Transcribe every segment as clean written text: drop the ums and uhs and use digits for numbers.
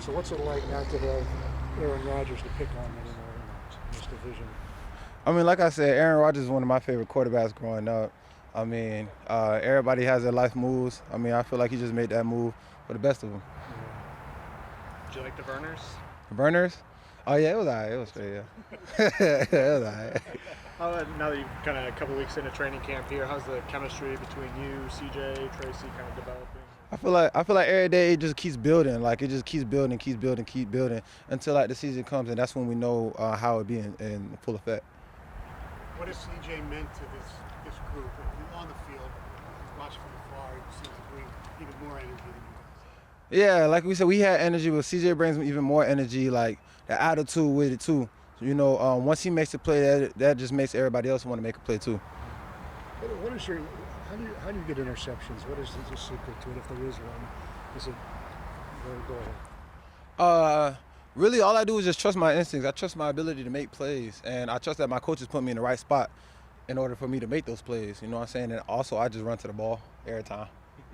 So what's it like not to have Aaron Rodgers to pick on anymore in this division? I mean, like I said, Aaron Rodgers is one of my favorite quarterbacks growing up. I mean, everybody has their life moves. I mean, I feel like he just made that move for the best of them. Yeah. Did you like the Burners? Burners? Oh, yeah, it was all right. It was straight, yeah. It was all right. Now that you've kind of a couple weeks into training camp here, how's the chemistry between you, CJ, Tracy kind of developing? I feel like every day it just keeps building. Like it just keeps building until like the season comes, and that's when we know how it be in full effect. What has CJ meant to this group? On the field, watching from afar, you seem to bring even more energy than you guys. Yeah, like we said, we had energy, but CJ brings even more energy, like the attitude with it too. So, you know, once he makes a play, that just makes everybody else want to make a play too. What is how do you get interceptions? What is the secret to it, if there is one? Is it go ahead? Really, all I do is just trust my instincts. I trust my ability to make plays, and I trust that my coaches put me in the right spot in order for me to make those plays. You know what I'm saying? And also, I just run to the ball every time.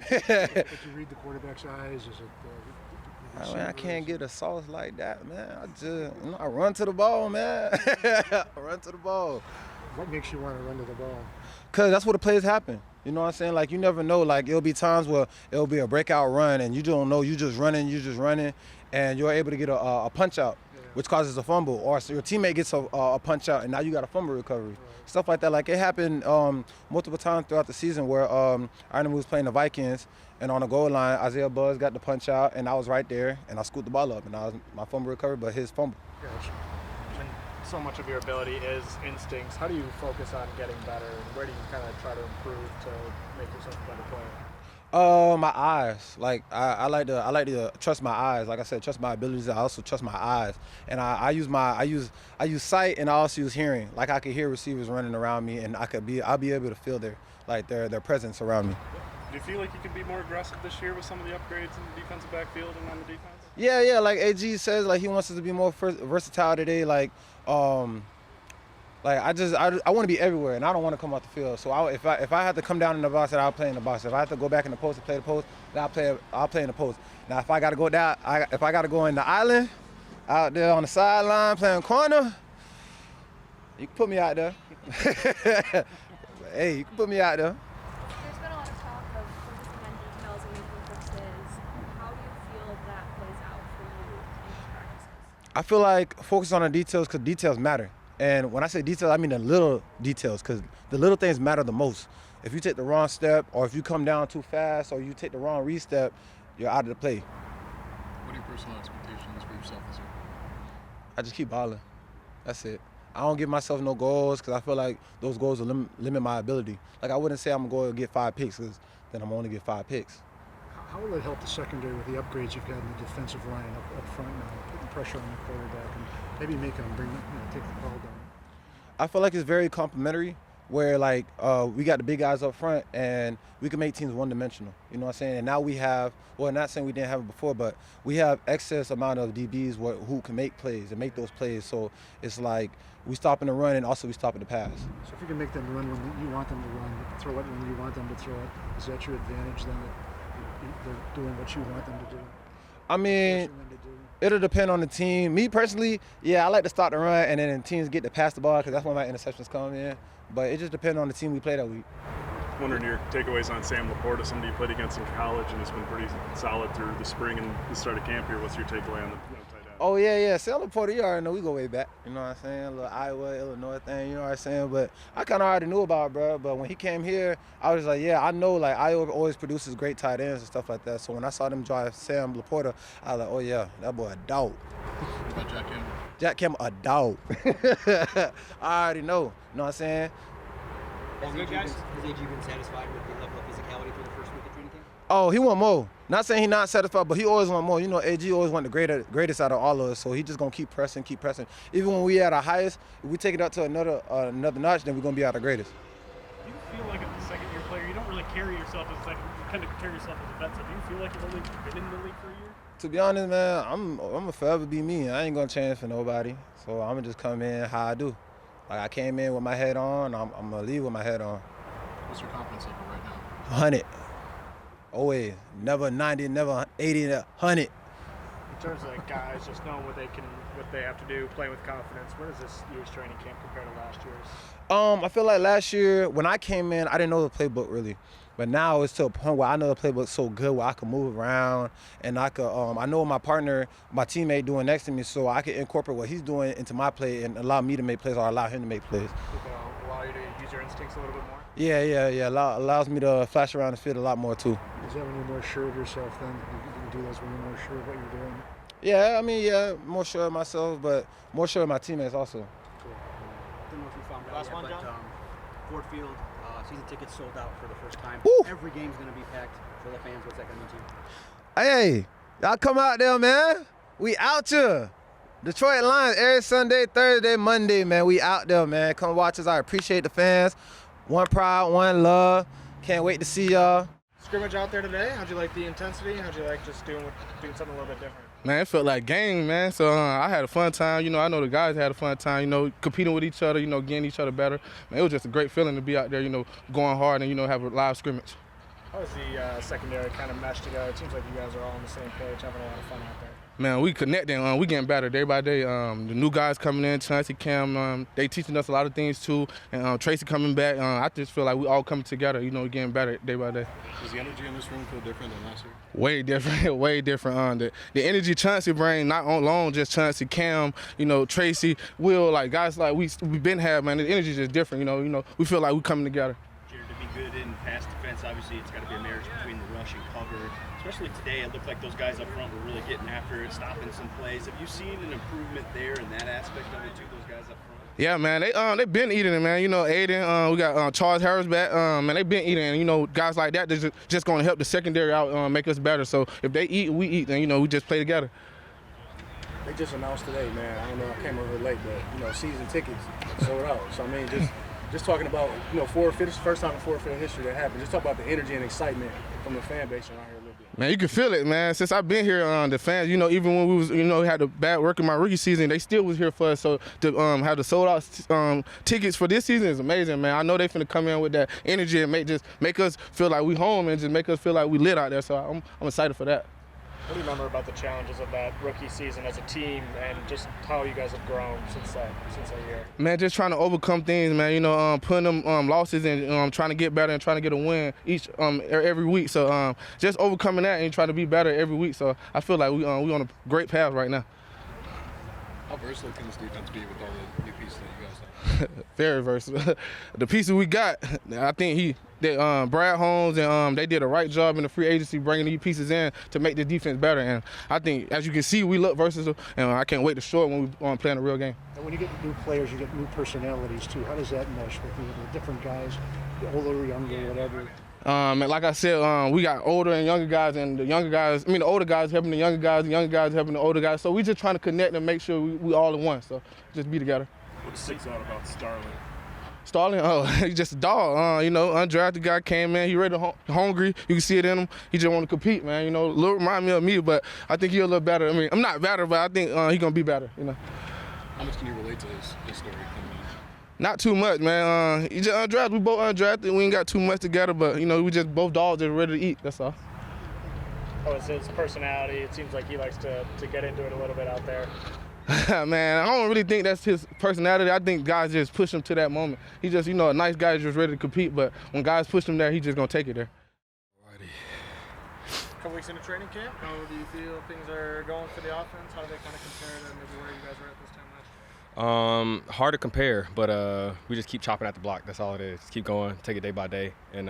But you read the quarterback's eyes? Is it? I can't get a sauce like that, man. I run to the ball, man. I run to the ball. What makes you want to run to the ball? Cause that's where the plays happen. You know what I'm saying? Like, you never know. Like, it'll be times where it'll be a breakout run, and you don't know. You just running, and you're able to get a punch out, which causes a fumble, or so your teammate gets a punch out, and now you got a fumble recovery. Stuff like that. Like, it happened multiple times throughout the season where I remember we was playing the Vikings, and on the goal line, Isaiah Buzz got the punch out, and I was right there, and I scooped the ball up, and I was my fumble recovery, but his fumble. Gotcha. And so much of your ability is instincts. How do you focus on getting better, and where do you kind of try to improve to make yourself a better player? My eyes. Like I like to trust my eyes. Like I said, trust my abilities. I also trust my eyes, and I use sight, and I also use hearing. Like, I can hear receivers running around me, and I'll be able to feel their presence around me. Do you feel like you can be more aggressive this year with some of the upgrades in the defensive backfield and on the defense? Yeah. Like AG says, like he wants us to be more versatile today. Like I want to be everywhere, and I don't want to come off the field. So if I have to come down in the box, then I'll play in the box. If I have to go back in the post and play the post, then I'll play in the post. Now, if I got to go down, if I got to go in the island, out there on the sideline playing corner, you can put me out there. Hey, you can put me out there. There's been a lot of talk of focusing on details and making fixes. How do you feel that plays out for you in practices? I feel like focus on the details because details matter. And when I say details, I mean the little details, because the little things matter the most. If you take the wrong step, or if you come down too fast, or you take the wrong re-step, you're out of the play. What are your personal expectations for yourself this year? I just keep balling. That's it. I don't give myself no goals because I feel like those goals will limit my ability. Like, I wouldn't say I'm going to go and get 5 picks because then I'm only get 5 picks. How will it help the secondary with the upgrades you've got in the defensive line up front now, putting pressure on the quarterback and maybe making them take the ball down? I feel like it's very complimentary, where like we got the big guys up front and we can make teams one-dimensional. You know what I'm saying? And now we have, well, not saying we didn't have it before, but we have excess amount of DBs who can make plays and make those plays. So it's like we stopping the run and also we stopping the pass. So if you can make them run when you want them to run, throw it when you want them to throw it, is that your advantage then, that they're doing what you want them to do? I mean, it'll depend on the team. Me personally, yeah, I like to start the run and then teams get to pass the ball because that's when my interceptions come in. But it just depends on the team we play that week. Wondering your takeaways on Sam Laporta, somebody you played against in college and has been pretty solid through the spring and the start of camp here. What's your takeaway on the tight end? Oh, yeah. Sam Laporta, you already know we go way back. You know what I'm saying? A little Iowa, Illinois thing, you know what I'm saying? But I kind of already knew about it, bro. But when he came here, I was like, yeah, I know, like, Iowa always produces great tight ends and stuff like that. So when I saw them drive Sam Laporta, I was like, oh, yeah, that boy a dog. What about Jack Campbell? Jack Campbell, a dog. I already know. You know what I'm saying? Has AG been satisfied with the level of physicality for the first week of training camp? Oh, he want more. Not saying he's not satisfied, but he always want more. You know, AG always want the greatest out of all of us, so he just going to keep pressing. Even when we at our highest, if we take it up to another notch, then we're going to be at our greatest. Do you feel like as a second-year player, you don't really carry yourself as a second, you kind of carry yourself as a veteran. Do you feel like you've only been in the league for a year? To be honest, man, I'm going to forever be me. I ain't going to change for nobody, so I'm going to just come in how I do. Like, I came in with my head on, I'm going to leave with my head on. What's your confidence level right now? 100. Always. Never 90, never 80, 100. In terms of guys just knowing what they have to do, playing with confidence, where does this year's training camp compare to last year's? I feel like last year when I came in, I didn't know the playbook really, but now it's to a point where I know the playbook so good where I can move around and I could. I know what my partner, my teammate doing next to me, so I can incorporate what he's doing into my play and allow me to make plays or allow him to make plays. Allow you to use your instincts a little bit more. Yeah. Allows me to flash around the field a lot more too. Is that when you're more sure of yourself then? You can do this when you're more sure of what you're doing? Yeah, more sure of myself, but more sure of my teammates also. Don't know if you found out Last yet, one, but John? Ford Field, season tickets sold out for the first time. Woo! Every game's going to be packed for the fans. What's that going to mean to you? Hey, y'all come out there, man. We out here. Detroit Lions every Sunday, Thursday, Monday, man. We out there, man. Come watch us. I appreciate the fans. One pride, one love. Can't wait to see y'all. Scrimmage out there today. How'd you like the intensity? How'd you like just doing something a little bit different? Man, it felt like game, man. So I had a fun time. I know the guys had a fun time, competing with each other, getting each other better. Man, it was just a great feeling to be out there, going hard and, have a live scrimmage. How does the secondary kind of mesh together? It seems like you guys are all on the same page, having a lot of fun out there. Man, we connecting. We getting better day by day. The new guys coming in, Chauncey, Cam, they teaching us a lot of things too. And Tracy coming back. I just feel like we all coming together, getting better day by day. Does the energy in this room feel different than last year? Way different, way different. The energy Chauncey bring, not alone just Chauncey, Cam, Tracy, Will, like guys like we've been having, man. The energy is just different. We feel like we coming together. Jared, to be good in pass defense, obviously it's got to be a marriage between the rush and cover. Especially today, it looked like those guys up front were really getting after it, stopping some plays. Have you seen an improvement there in that aspect of it too, those guys up front? Yeah, man, they been eating it, man. Aiden, we got Charles Harris back. Man, they been eating, and guys like that, they're just going to help the secondary out, make us better. So if they eat, we eat, and we just play together. They just announced today, man. I don't know, I came over late, but season tickets sold out. So I mean, just talking about first time in forfeit history that happened. Just talk about the energy and excitement from the fan base around here a little bit. Man, you can feel it, man. Since I've been here, the fans, even when we was, had the bad work in my rookie season, they still was here for us. So to have the sold out tickets for this season is amazing, man. I know they finna come in with that energy and make us feel like we home and just make us feel like we lit out there. So I'm excited for that. What do you remember about the challenges of that rookie season as a team and just how you guys have grown since that year? Man, just trying to overcome things, man. Putting them losses and trying to get better and trying to get a win every week. So just overcoming that and trying to be better every week. So I feel like we on a great path right now. How versatile can this defense be with all the new pieces that you guys have? Very versatile. The pieces we got, I think Brad Holmes and they did a right job in the free agency bringing these pieces in to make the defense better. And I think, as you can see, we look versatile, and I can't wait to show it when we playing a real game. And when you get new players, you get new personalities too. How does that mesh with the different guys, older, younger, whatever? And like I said, we got older and younger guys, and the older guys helping the younger guys helping the older guys. So we just trying to connect and make sure we all in one. So just be together. What sticks out about Starling, he's just a dog. Undrafted guy came in. He ready, hungry. You can see it in him. He just want to compete, man. Little remind me of me, but I think he's a little better. I mean, I'm not better, but I think he's gonna be better. How much can you relate to his story coming in? Not too much, man. He just undrafted. We both undrafted. We ain't got too much together, but we just both dogs just ready to eat. That's all. Oh, it's his personality. It seems like he likes to get into it a little bit out there. Man, I don't really think that's his personality. I think guys just push him to that moment. He's just, a nice guy just ready to compete, but when guys push him there, he's just gonna take it there. A couple weeks into training camp, how do you feel things are going for the offense? How do they kind of compare to maybe where you guys were at this time last year? Hard to compare, but we just keep chopping at the block. That's all it is. Just keep going, take it day by day, and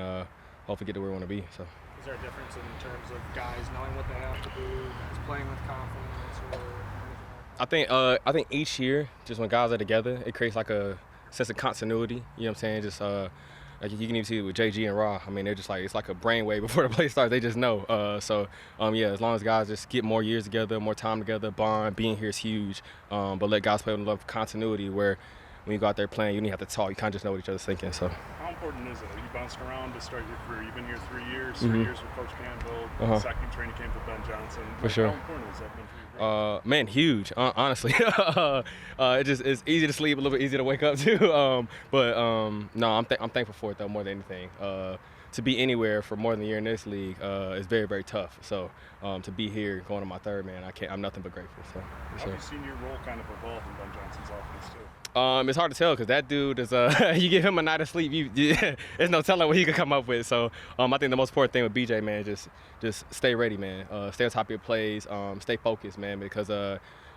hopefully get to where we want to be. So. Is there a difference in terms of guys knowing what they have to do, guys playing with confidence, or anything like that? I think each year, just when guys are together, it creates like a sense of continuity. You know what I'm saying? Just like you can even see it with JG and Ra. I mean, they're just like, it's like a brainwave before the play starts. They just know. Yeah, as long as guys just get more years together, more time together, bond, being here is huge. But let guys play with love continuity where when you go out there playing, you don't have to talk. You kind of just know what each other's thinking. So. How important is it? You bounced around to start your career. You've been here 3 years, 3 years with Coach Campbell, second training camp with Ben Johnson. For sure. How important has that been for you? Man, huge. Honestly, it's easy to sleep, a little bit easier to wake up too. No, I'm thankful for it though more than anything. to be anywhere for more than a year in this league is very, very tough. So to be here going on my third, man, I'm nothing but grateful. So, How have you seen your role kind of evolve in Ben Johnson's offense too? It's hard to tell because that dude is you give him a night of sleep, there's no telling what he could come up with. So I think the most important thing with BJ, man, just stay ready, man. Stay on top of your plays, stay focused, man, because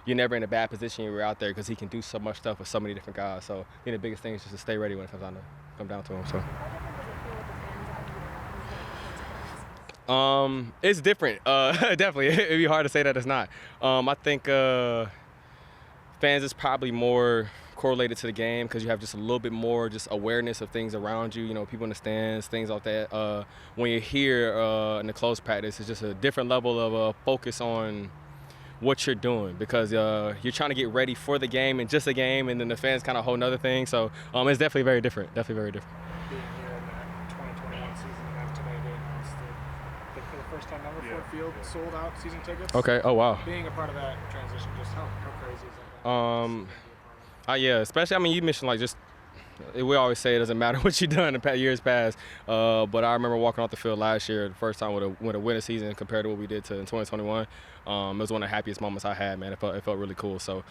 you're never in a bad position when you're out there because he can do so much stuff with so many different guys. So I think the biggest thing is just to stay ready when it comes down to him. So. It's different. Definitely, it'd be hard to say that it's not. I think fans is probably more correlated to the game because you have just a little bit more just awareness of things around you. You know, people in the stands, things like that. When you're here in the close practice, it's just a different level of focus on what you're doing because you're trying to get ready for the game and just a game, and then the fans kind of a whole nother thing. So it's definitely very different. Definitely very different. Being here in the 2021 season and then today they announced that for the first time ever Ford Field sold out season tickets. Okay. Oh wow. Being a part of that transition, just how crazy is that? Yeah, especially, I mean, you mentioned like just, we always say it doesn't matter what you've done in years past, but I remember walking off the field last year, the first time with a winning season compared to what we did in 2021. It was one of the happiest moments I had, man. It felt really cool. So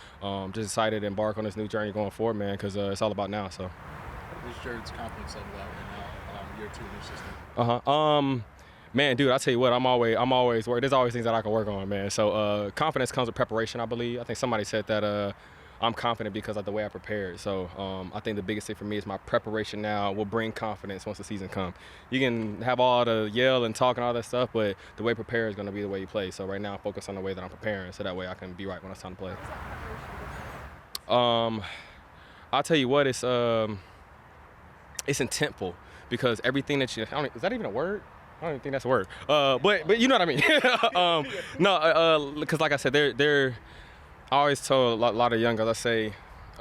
just excited to embark on this new journey going forward, man, because it's all about now. So. Where's Jared's confidence level at right now, year 2 in your system? Man, dude, I tell you what, I'm always worried. There's always things that I can work on, man. So confidence comes with preparation, I believe. I think somebody said that I'm confident because of the way I prepared. So I think the biggest thing for me is my preparation now will bring confidence once the season comes. You can have all the yell and talk and all that stuff, but the way prepare is going to be the way you play. So right now I focus on the way that I'm preparing so that way I can be right when it's time to play. I'll tell you what, it's intentful because everything that you, is that even a word? I don't even think that's a word. But you know what I mean. No, because like I said, I always tell a lot of young guys, I say,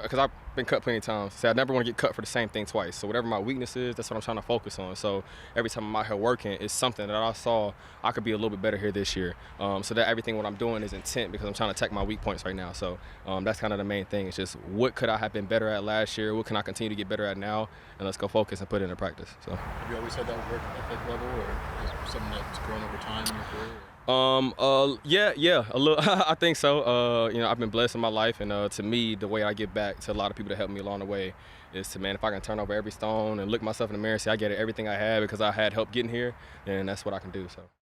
because I've been cut plenty of times, I say I never want to get cut for the same thing twice. So whatever my weakness is, that's what I'm trying to focus on. So every time I'm out here working, it's something that I saw I could be a little bit better here this year. So that everything what I'm doing is intent because I'm trying to attack my weak points right now. So that's kind of the main thing. It's just what could I have been better at last year? What can I continue to get better at now? And let's go focus and put it into practice. So. Have you always had that work ethic level, or is it something that's grown over time in your career? Yeah, a little. I think so. I've been blessed in my life, and to me, the way I give back to a lot of people that helped me along the way is to, man, if I can turn over every stone and look myself in the mirror and say I get everything I had because I had help getting here, then that's what I can do. So.